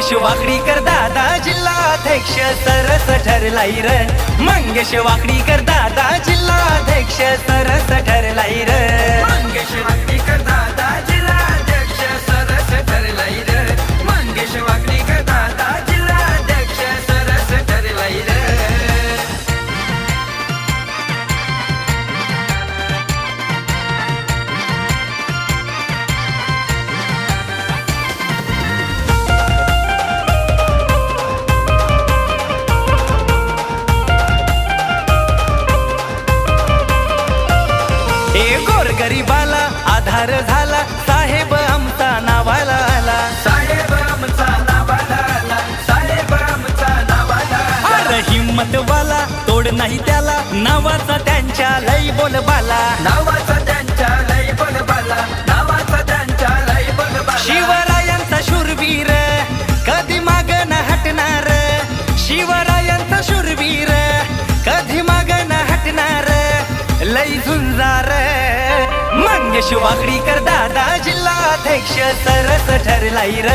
मंगेश वाकडीकर दादा जिल्हाध्यक्ष सरस ठरलाई र मंगेश वाकडीकर दादा जिल्हाध्यक्ष सरस ठरलाई र मंगेश वाकडीकर दादा जिल्हाध्यक्ष सरस ठरलाई र मंगेश वाकडीकर दादा जिल्हाध्यक्ष सरस ठरलाई र गोरगरीबाला आधार झाला साहेब आमचा नावाला आला साहेब आमचा नावाला आला साहेब आमचा नावाला अरे हिम्मतवाला तोड नाही त्याला नावाचा त्यांच्या लई बोलबाला नावाचा त्यांच्या लई बोलबाला नावाचा त्यांच्या लई बोलबाला शिवरायांचा शूरवीर कधी माग न हटणार शिवरायांचा शूरवीर कधी माग न हटणार लई झुंजार मंगेश वाकडीकर दादा जिल्हाध्यक्ष सरस ठरलाई र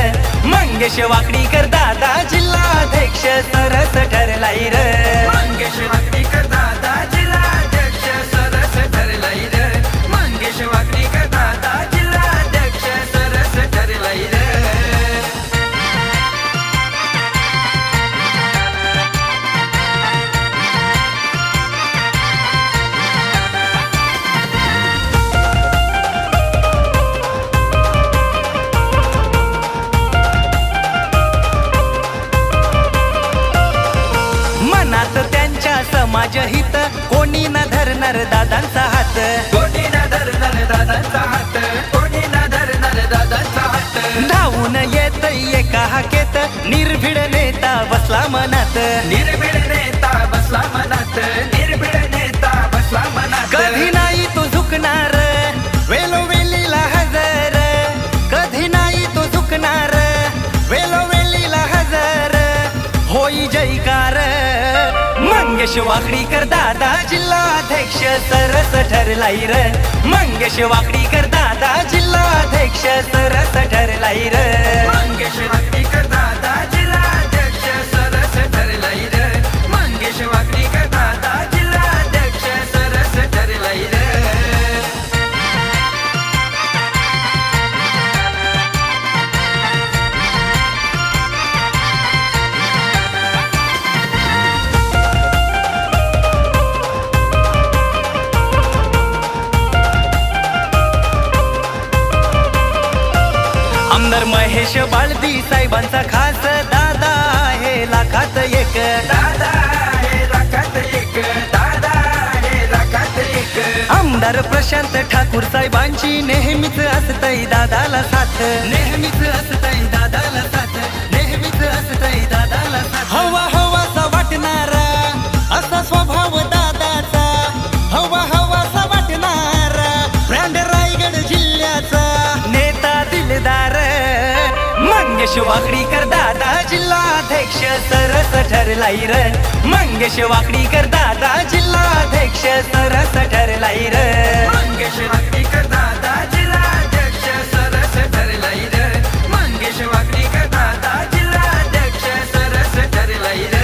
मंगेश वाकडीकर दादा जिल्हाध्यक्ष सरस ठरलाई र मंगेश वाकडीकर दादा जिल्हाध्यक्ष सरस ठरलाई र मंगेश वाकडीकर दादा जिल्हाध्यक्ष सरस ठरलाई र समाज हित कोणी न धरणार दादांचा हात कोणी न धरणार दादांचा हात कोणी न धरणार दादांचा हात धावून येत एका हाकेत निर्भीड नेता बसला मनात निर्भीड नेता बसला मनात निर्भीड नेता बसला मनात कधी नाही तो झुकणार वेलोवेलीला हजर कधी नाही तो झुकणार वेलोवेलीला हजर होई जयकार मंगेश वाकडीकर दादा जिल्हाध्यक्ष सरस ठरलाई र मंगेश वाकडीकर दादा जिल्हाध्यक्ष सरस ठरलाई र मंगेश वाकडीकर दादा जिल्हाध्यक्ष सरस ठरलाई र मंगेश वाकडीकर दादा जिल्हाध्यक्ष सरस ठरलाई र आमदार महेश बाळदी साहेबांचा खास दादा आहे लाखात एक दादा आहे लाखात एक दादा आहे लाखात एक आमदार प्रशांत ठाकूर साहेबांची नेहमीच असतई दादाला साथ नेहमीच असतई दादाला साथ नेहमीच असतई दादाला साथ हवा हवासा वाटणारा असा स्वभाव दादाचा हवा हवासा वाटणारा ब्रँड रायगड जिल्ह्याचा नेता दिलदार मंगेश वाकडीकर दादा जिल्हाध्यक्ष सरस ठरलाई र मंगेश वाकडीकर दादा जिल्हाध्यक्ष सरस ठरलाई र मंगेश वाकडीकर दादा जिल्हाध्यक्ष सरस ठरलाई र मंगेश वाकडीकर दादा जिल्हाध्यक्ष सरस ठरलाई र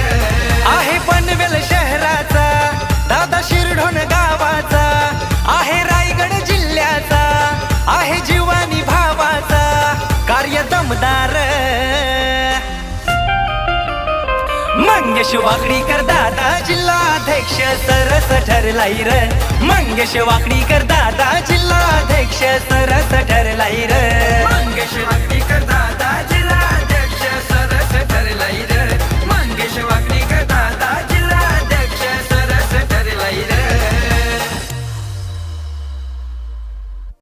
आहे पनवेल शहराचा दादा शिरढोण गावाचा आहे रायगड जिल्ह्याचा आहे जीवानी भावाचा कार्य दमदार मंगेश वाकडीकर दादा जिल्हाध्यक्ष सरस ठरलाई र मंगेश वाकडीकर दादा जिल्हाध्यक्ष सरस ठरलाई र मंगेश